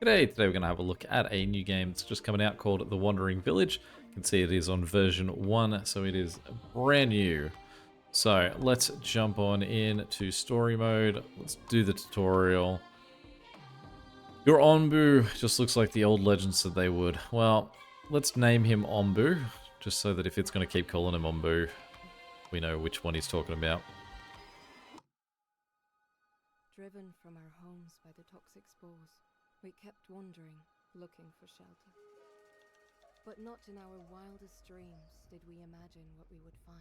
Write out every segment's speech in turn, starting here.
G'day, today we're going to have a look at a new game that's just coming out called The Wandering Village. You can see it is on version 1, so it is brand new. So let's jump on in to story mode. Let's do the tutorial. Your Onbu just looks like the old legends said they would. Well, let's name him Onbu, just so that if it's going to keep calling him Onbu, we know which one he's talking about. Driven from our homes by the toxic spores, we kept wandering, looking for shelter. But not in our wildest dreams did we imagine what we would find.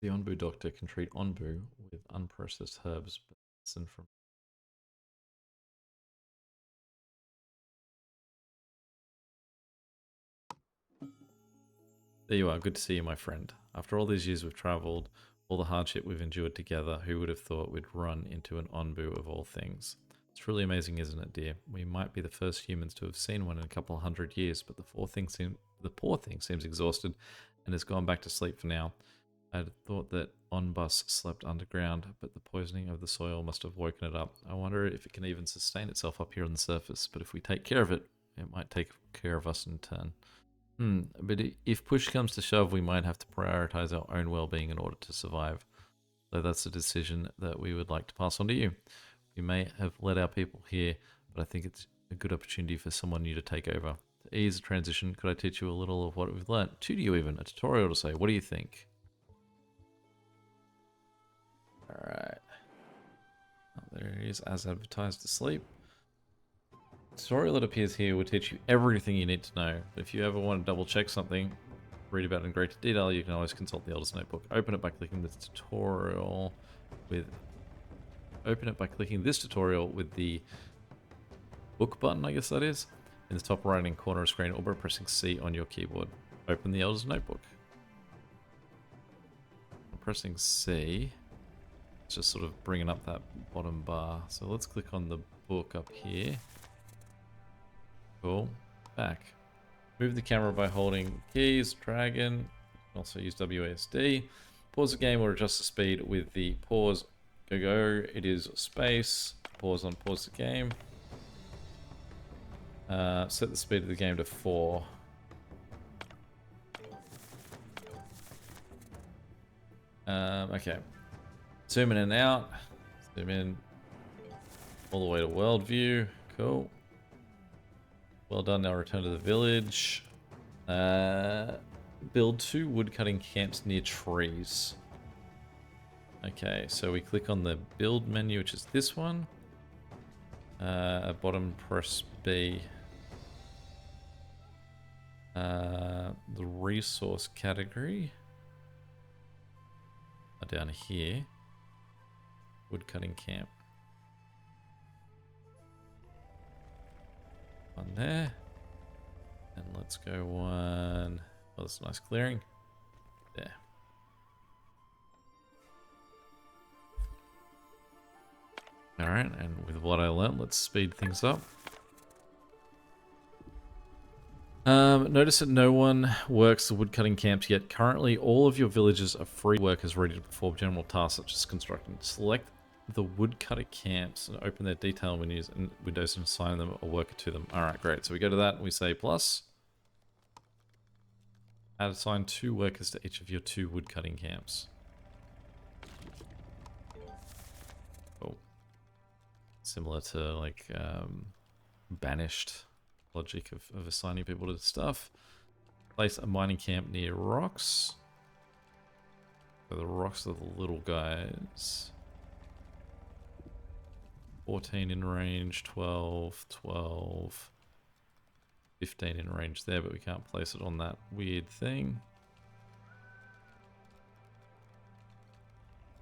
The Onbu doctor can treat Onbu with unprocessed herbs, but medicine from There you are. Good to see you, my friend. After all these years we've travelled, all the hardship we've endured together, who would have thought we'd run into an Onbu of all things? It's truly amazing, isn't it, dear? We might be the first humans to have seen one in a couple of 100 years, but the poor thing seems exhausted and has gone back to sleep for now. I had thought that Onbus slept underground, but the poisoning of the soil must have woken it up. I wonder if it can even sustain itself up here on the surface, but if we take care of it, it might take care of us in turn. But if push comes to shove, we might have to prioritize our own well-being in order to survive. So that's a decision that we would like to pass on to you. We may have led our people here, but I think it's a good opportunity for someone new to take over. To ease the transition, could I teach you a little of what we've learnt? To you even, a tutorial to say, what do you think? Alright. Oh, there he is, as advertised, asleep. The tutorial that appears here will teach you everything you need to know. If you ever want to double check something, read about it in greater detail, you can always consult the Elder's Notebook. Open it by clicking this tutorial with the book button, I guess that is, in the top right hand corner of the screen, or by pressing C on your keyboard. Open the Elder's Notebook. I'm pressing C. It's just sort of bringing up that bottom bar. So let's click on the book up here. Cool. Back. Move the camera by holding keys, dragon. You can also use WASD. Pause the game or adjust the speed with the pause. Go. It is space. Pause on pause the game. Set the speed of the game to 4. Okay. Zoom in and out. Zoom in all the way to world view. Cool. Well done, now return to the village. Build 2 woodcutting camps near trees. Okay, so we click on the build menu, which is this one. At bottom, press B. The resource category. Down here. Woodcutting camp. One there. And let's go one. Oh, that's a nice clearing. There. Alright, and with what I learned, let's speed things up. Notice that no one works the woodcutting camps yet. Currently, all of your villages are free workers ready to perform general tasks such as constructing. Select the woodcutter camps and open their detail menus and windows and assign them a worker to them. Alright, great. So we go to that and we say plus. Add assign 2 workers to each of your 2 woodcutting camps. Cool. Similar to like banished logic of assigning people to stuff. Place a mining camp near rocks. So the rocks are the little guys. 14 in range, 12, 12, 15 in range there, but we can't place it on that weird thing.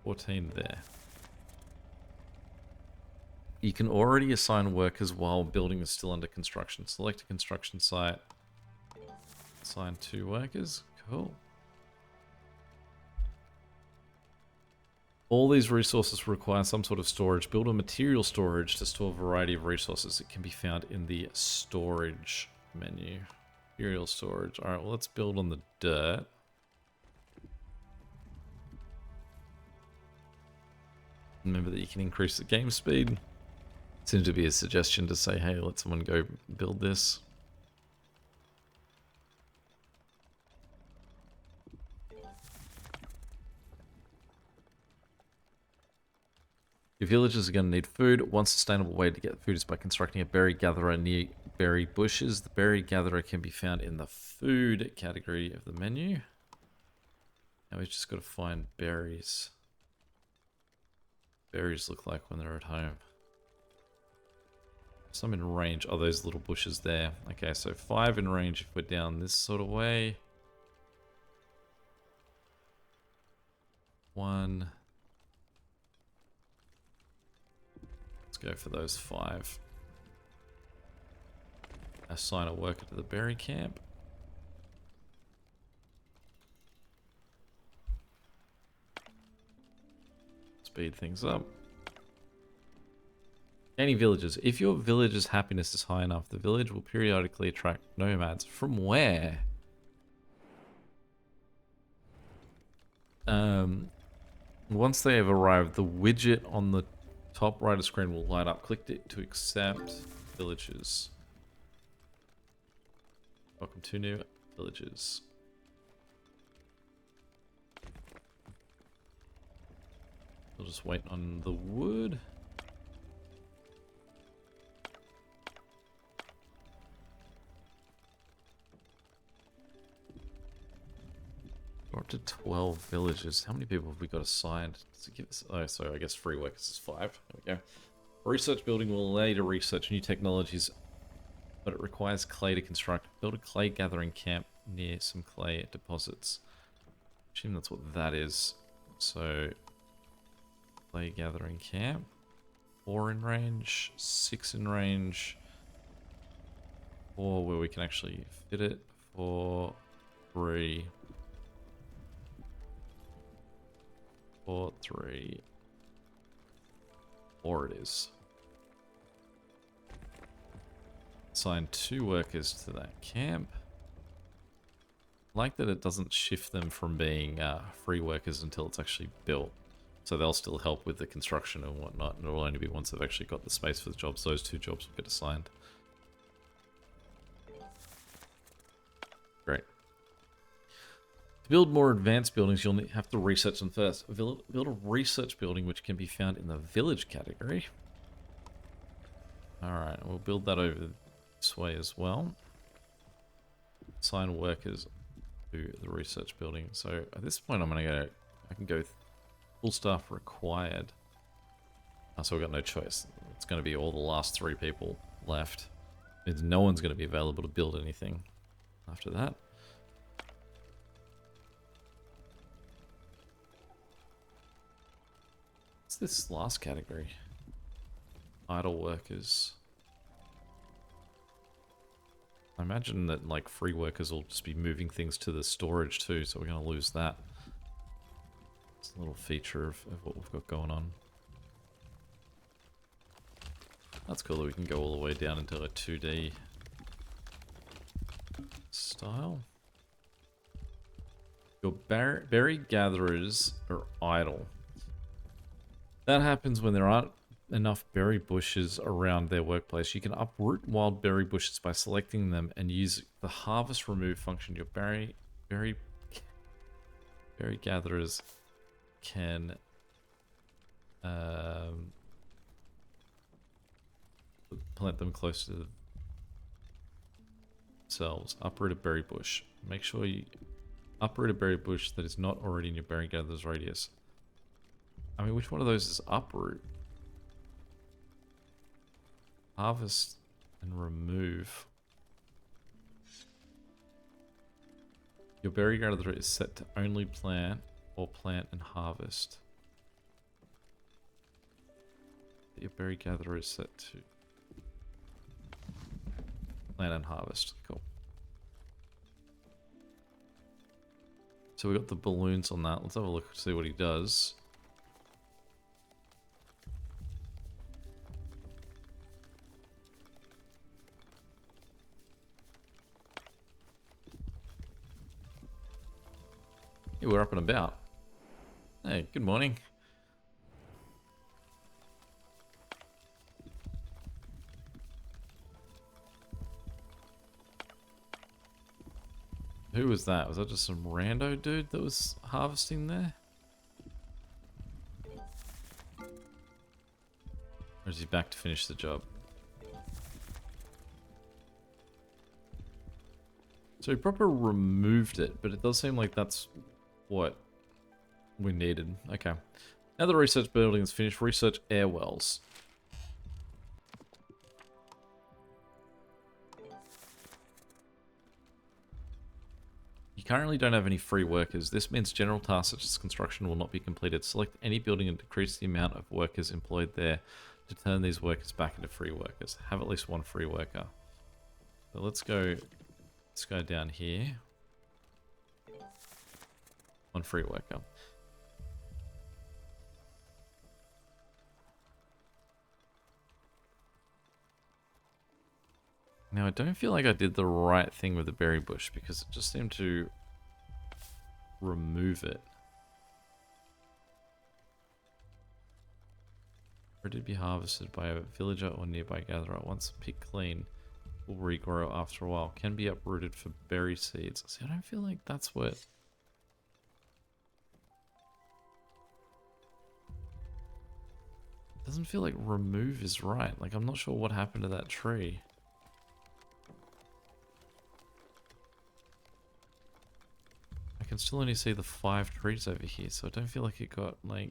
14 there. You can already assign workers while building is still under construction. Select a construction site. Assign 2 workers. Cool. All these resources require some sort of storage. Build a material storage to store a variety of resources. It can be found in the storage menu. Material storage. Alright, well, let's build on the dirt. Remember that you can increase the game speed. Seems to be a suggestion to say, hey, let someone go build this. Your villagers are going to need food. One sustainable way to get food is by constructing a berry gatherer near berry bushes. The berry gatherer can be found in the food category of the menu. Now we've just got to find berries. Berries look like when they're at home. Some in range. Oh, those little bushes there. Okay, so 5 in range if we're down this sort of way. 1. Let's go for those 5. Assign a worker to the berry camp. Speed things up. Any villagers. If your village's happiness is high enough, the village will periodically attract nomads. From where? Once they have arrived, the widget on the top right of screen will light up. Click it to accept villagers. Welcome to new villagers. We'll just wait on the wood. We're up to 12 villages. How many people have we got assigned? Does it give us... Oh, so I guess free workers is 5. There we go. A research building will allow you to research new technologies, but it requires clay to construct. Build a clay gathering camp near some clay deposits. I assume that's what that is. So, clay gathering camp. 4 in range, 6 in range. 4 where we can actually fit it. 4, 3... 4, 3, 4 it is. Assign 2 workers to that camp. I like that it doesn't shift them from being free workers until it's actually built. So they'll still help with the construction and whatnot, and it'll only be once they've actually got the space for the jobs. Those 2 jobs will get assigned. Great. To build more advanced buildings, you'll have to research them first. Build a research building which can be found in the village category. Alright, we'll build that over this way as well. Assign workers to the research building. So at this point I'm going to go, I can go full staff required. So we've got no choice. It's going to be all the last 3 people left. Means no one's going to be available to build anything after that. This last category, idle workers. I imagine that like free workers will just be moving things to the storage too, so we're going to lose that. It's a little feature of what we've got going on. That's cool that we can go all the way down into a 2D style. Your berry gatherers are idle. That happens when there aren't enough berry bushes around their workplace. You can uproot wild berry bushes by selecting them and use the harvest remove function. Your berry gatherers can plant them close to themselves. Uproot a berry bush. Make sure you uproot a berry bush that is not already in your berry gatherer's radius. I mean, which one of those is uproot? Harvest and remove. Your berry gatherer is set to only plant or plant and harvest. Your berry gatherer is set to plant and harvest. Cool. So we got the balloons on that. Let's have a look, see what he does. Yeah, we're up and about. Hey, good morning. Who was that? Was that just some rando dude that was harvesting there? Or is he back to finish the job? So he proper removed it, but it does seem like that's what we needed. Okay. Now the research building is finished, research air wells. You currently don't have any free workers. This means general tasks such as construction will not be completed. Select any building and decrease the amount of workers employed there to turn these workers back into free workers. Have at least one free worker. So let's go down here. One free worker. Now I don't feel like I did the right thing with the berry bush because it just seemed to remove it. Ready to be harvested by a villager or nearby gatherer. Once picked clean, will regrow after a while. Can be uprooted for berry seeds. See, I don't feel like that's what... Doesn't feel like remove is right. Like, I'm not sure what happened to that tree. I can still only see the 5 trees over here, so I don't feel like it got, like...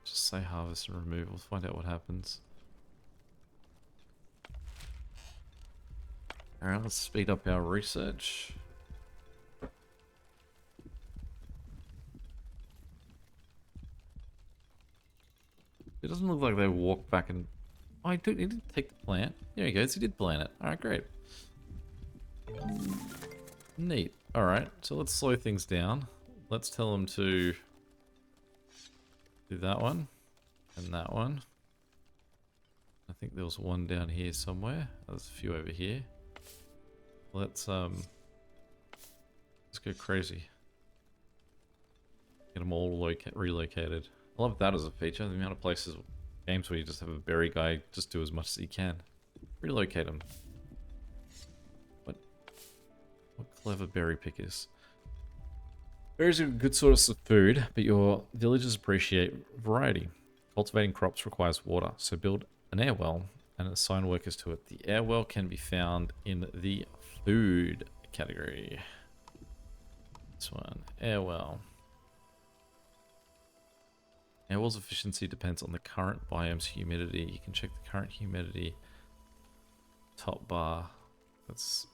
Just say harvest and remove. We'll find out what happens. Alright, let's speed up our research. It doesn't look like they walked back and... Oh, he did take the plant. There he goes, he did plant it. Alright, great. Neat. Alright, so let's slow things down. Let's tell them to do that one and that one. I think there was one down here somewhere. There's a few over here. Let's go crazy. Get them all relocated. I love that as a feature. The amount of places, games where you just have a berry guy just do as much as he can. Relocate them. What clever berry pickers. Berries are a good source of food, but your villagers appreciate variety. Cultivating crops requires water, so build an air well and assign workers to it. The air well can be found in the food category. This one, air well. Air well's efficiency depends on the current biome's humidity. You can check the current humidity. Top bar. That's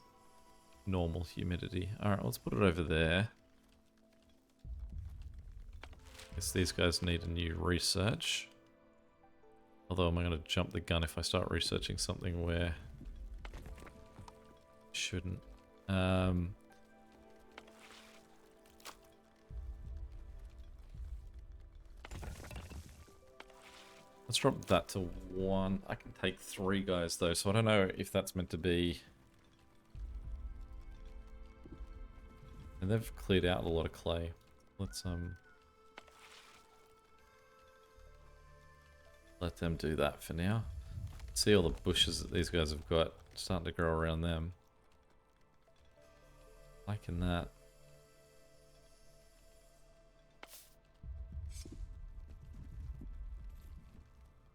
normal humidity. Alright, let's put it over there. Guess these guys need a new research. Although am I going to jump the gun if I start researching something where I shouldn't. Let's drop that to 1. I can take 3 guys though, so I don't know if that's meant to be... And they've cleared out a lot of clay. Let's let them do that for now. See all the bushes that these guys have got starting to grow around them. Liking that.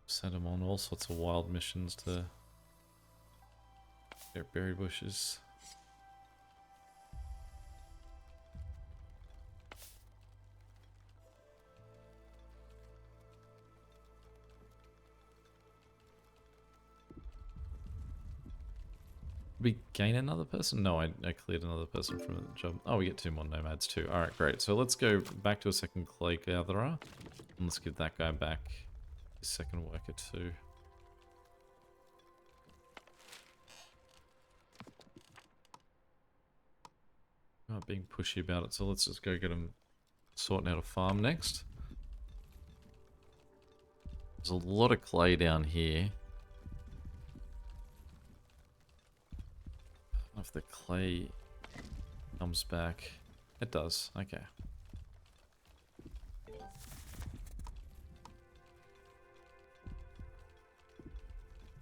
Send them on all sorts of wild missions to get berry bushes. We gain another person? No, I cleared another person from the job. Oh, we get 2 more nomads too. Alright, great. So let's go back to a second clay gatherer. And let's give that guy back his second worker too. Not being pushy about it, so let's just go get him sorting out a farm next. There's a lot of clay down here. I don't know if the clay comes back. It does. Okay.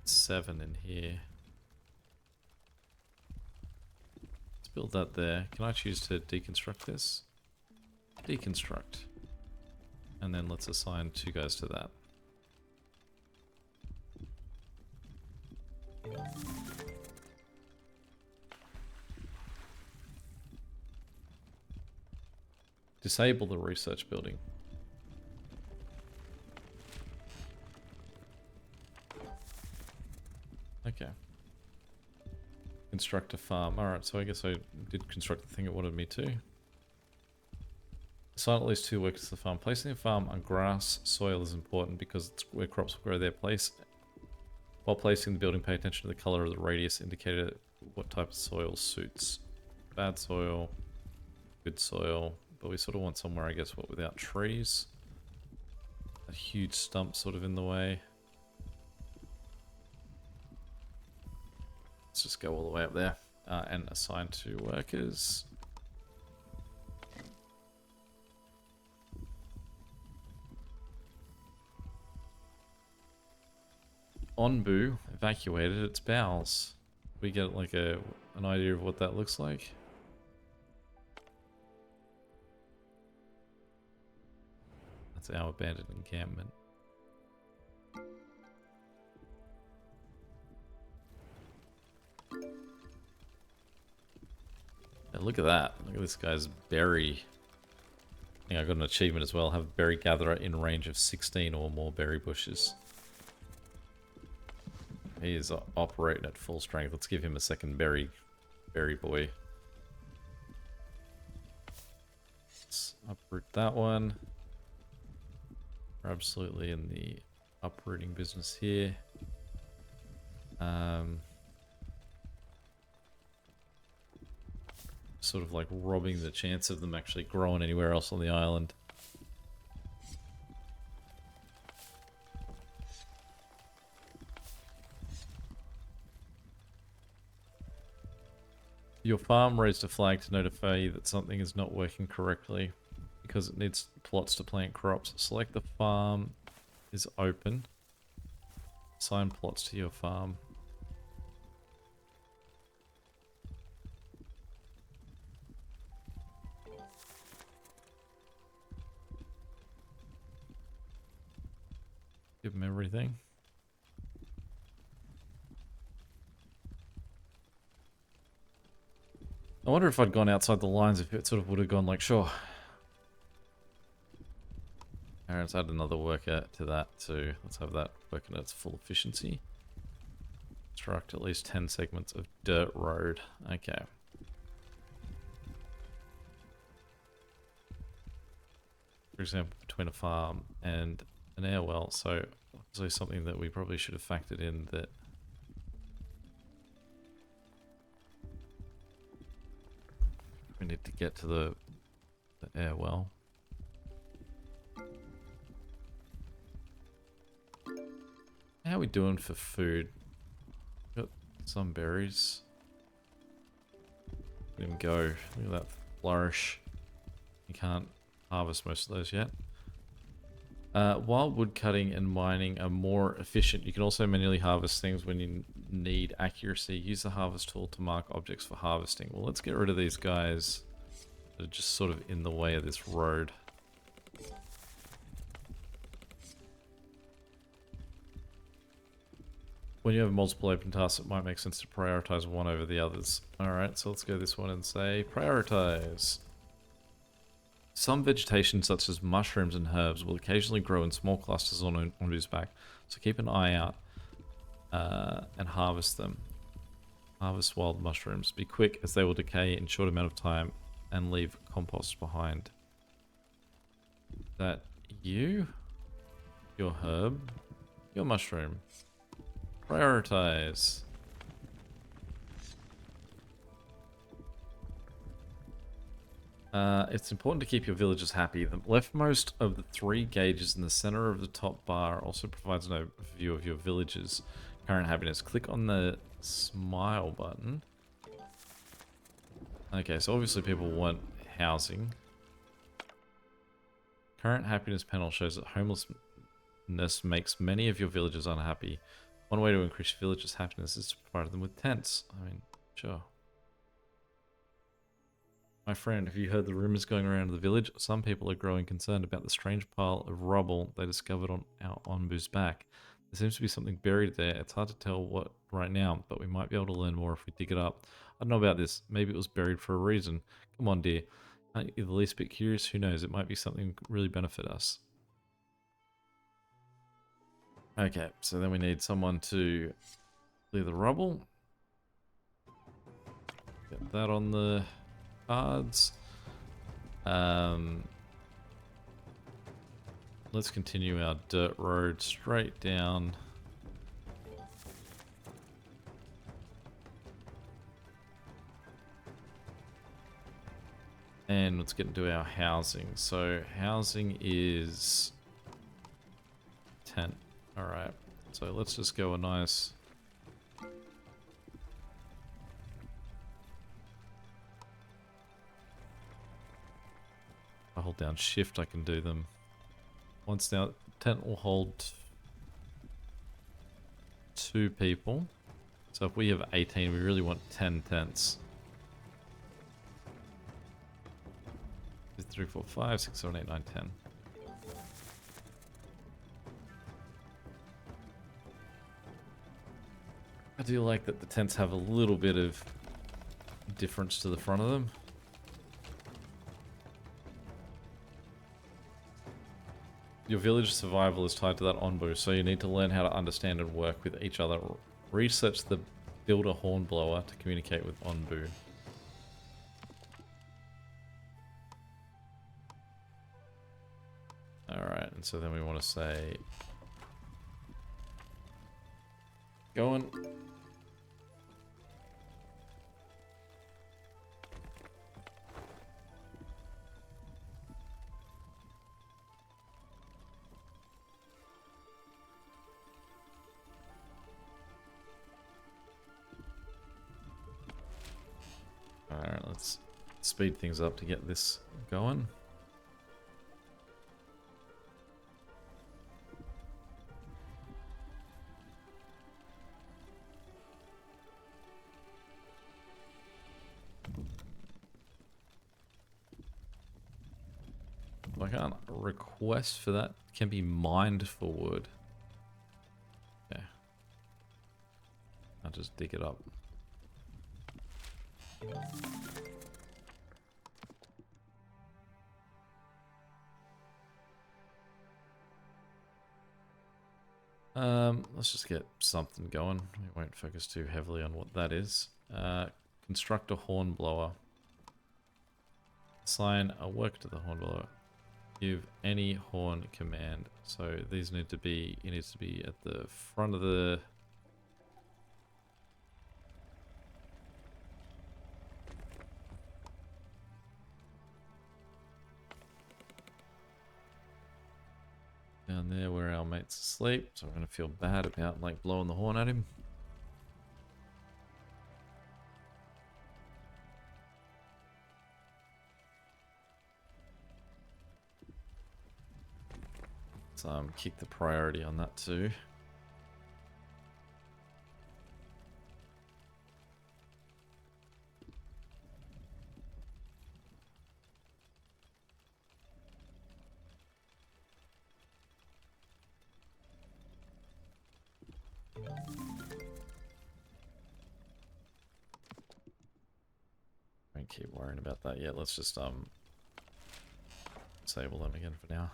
7 in here. Let's build that there. Can I choose to deconstruct this? Deconstruct. And then let's assign 2 guys to that. Disable the research building. Okay. Construct a farm. Alright, so I guess I did construct the thing it wanted me to. Assign at least 2 workers to the farm. Placing the farm on grass soil is important because it's where crops will grow their place. While placing the building, pay attention to the color of the radius indicator what type of soil suits. Bad soil, good soil, but we sort of want somewhere, I guess, what, without trees. A huge stump sort of in the way. Let's just go all the way up there and assign 2 workers. Onbu evacuated its bowels. We get like an idea of what that looks like. That's our abandoned encampment. And look at that. Look at this guy's berry. I think I got an achievement as well. Have berry gatherer in range of 16 or more berry bushes. He is operating at full strength. Let's give him a second berry boy. Let's uproot that one. We're absolutely in the uprooting business here. Sort of like robbing the chance of them actually growing anywhere else on the island. Your farm raised a flag to notify you that something is not working correctly because it needs plots to plant crops. Select the farm is open. Assign plots to your farm. Give them everything. I wonder if I'd gone outside the lines, if it sort of would have gone like, sure. Alright, let's add another worker to that too. Let's have that working at its full efficiency. Construct at least 10 segments of dirt road. Okay. For example, between a farm and an air well. So, obviously something that we probably should have factored in that we need to get to the air well. How are we doing for food? Got some berries. Let him go. Look at that flourish. You can't harvest most of those yet. While wood cutting and mining are more efficient, you can also manually harvest things when you need accuracy. Use the harvest tool to mark objects for harvesting. Well, let's get rid of these guys that are just sort of in the way of this road. When you have multiple open tasks, it might make sense to prioritize one over the others. Alright, so let's go this one and say prioritize. Some vegetation, such as mushrooms and herbs, will occasionally grow in small clusters on Onbu's back, so keep an eye out and harvest them. Harvest wild mushrooms. Be quick, as they will decay in a short amount of time and leave compost behind. Is that you? Your herb? Your mushroom. Prioritize. It's important to keep your villagers happy. The leftmost of the 3 gauges in the center of the top bar also provides an overview of your village's current happiness. Click on the smile button. Okay, so obviously people want housing. Current happiness panel shows that homelessness makes many of your villagers unhappy. One way to increase your villagers' happiness is to provide them with tents. I mean, sure. My friend, have you heard the rumors going around the village? Some people are growing concerned about the strange pile of rubble they discovered on our Onbu's back. There seems to be something buried there. It's hard to tell what right now, but we might be able to learn more if we dig it up. I don't know about this. Maybe it was buried for a reason. Come on, dear. Aren't you the least bit curious? Who knows? It might be something that really benefit us. Okay, so then we need someone to clear the rubble. Get that on the cards. Let's continue our dirt road straight down. And let's get into our housing. So housing is 10. Alright, so let's just go a nice... I hold down shift, I can do them. Once now, tent will hold 2 people. So if we have 18, we really want 10 tents. 2, 3, 4, 5, 6, 7, 8, 9, 10. I do like that the tents have a little bit of difference to the front of them. Your village survival is tied to that Onbu, so you need to learn how to understand and work with each other. Research the builder hornblower to communicate with Onbu. Alright, and so then we want to say... Going. Alright, let's speed things up to get this going. I can't request for that. Can be mined for wood. Yeah. I'll just dig it up. Let's just get something going. We won't focus too heavily on what that is. Construct a hornblower. Assign a work to the hornblower. Give any horn command. So these need to be, it needs to be at the front of the... down there where our mate's asleep, so I'm going to feel bad about like blowing the horn at him. So kick the priority on that too. Don't keep worrying about that yet. Let's just disable them again for now.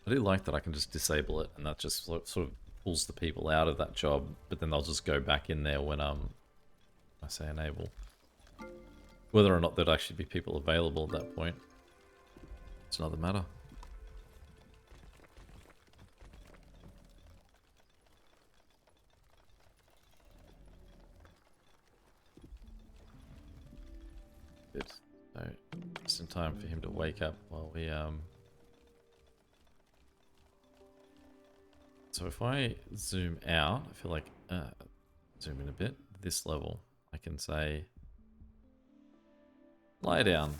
I do like that I can just disable it, and that just sort of pulls the people out of that job, but then they'll just go back in there when I say enable. Whether or not there'd actually be people available at that point, it's another matter. some time for him to wake up while we So if I zoom out, I feel like zoom in a bit. This level, I can say, lie down.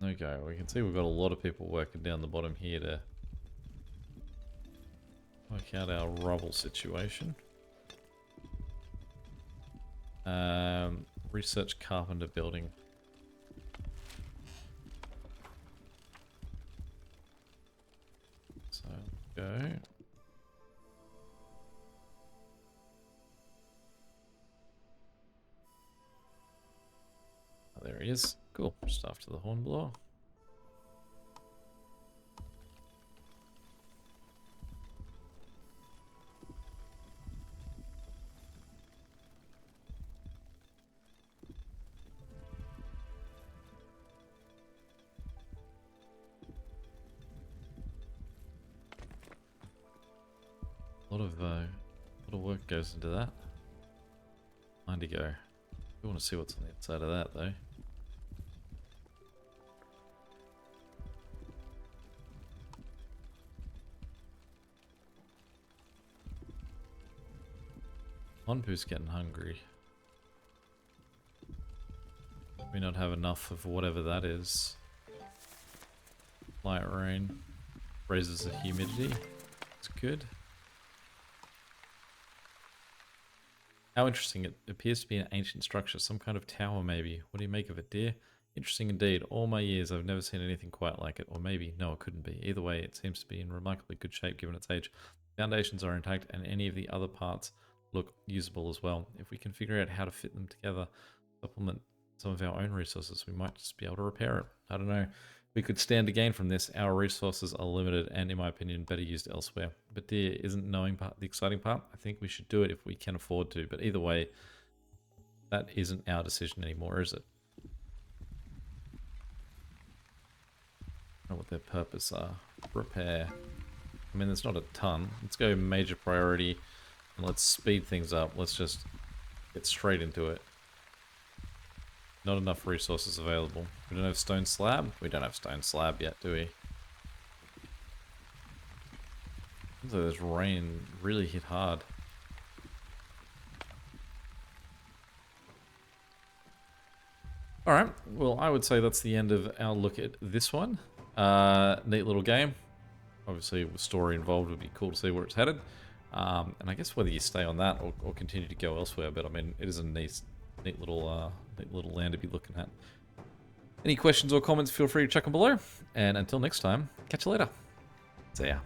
Okay, we can see we've got a lot of people working down the bottom here to work out our rubble situation. Research carpenter building. So, go. Oh, there he is. Cool. Just after the hornblower. A lot of work goes into that. Mind to go. We want to see what's on the inside of that, though. Onpu's getting hungry. We not have enough of whatever that is. Light rain raises the humidity. It's good. How interesting. It appears to be an ancient structure, some kind of tower maybe. What do you make of it, dear? Interesting indeed. All my years I've never seen anything quite like it. Or maybe, no, it couldn't be. Either way, it seems to be in remarkably good shape given its age. Foundations are intact and any of the other parts look usable as well. If we can figure out how to fit them together, supplement some of our own resources, we might just be able to repair it. I don't know. We could stand to gain from this. Our resources are limited and, in my opinion, better used elsewhere. But dear, isn't knowing the exciting part? I think we should do it if we can afford to. But either way, that isn't our decision anymore, is it? I don't know what their purpose are. Repair. I mean, there's not a ton. Let's go major priority and let's speed things up. Let's just get straight into it. Not enough resources available. We don't have stone slab? We don't have stone slab yet, do we? So this rain really hit hard. Alright, well I would say that's the end of our look at this one. Neat little game. Obviously with story involved, it would be cool to see where it's headed. And I guess whether you stay on that or continue to go elsewhere, but I mean, it is a neat little land to be looking at. Any questions or comments, feel free to chuck them below. And until next time, catch you later. See ya.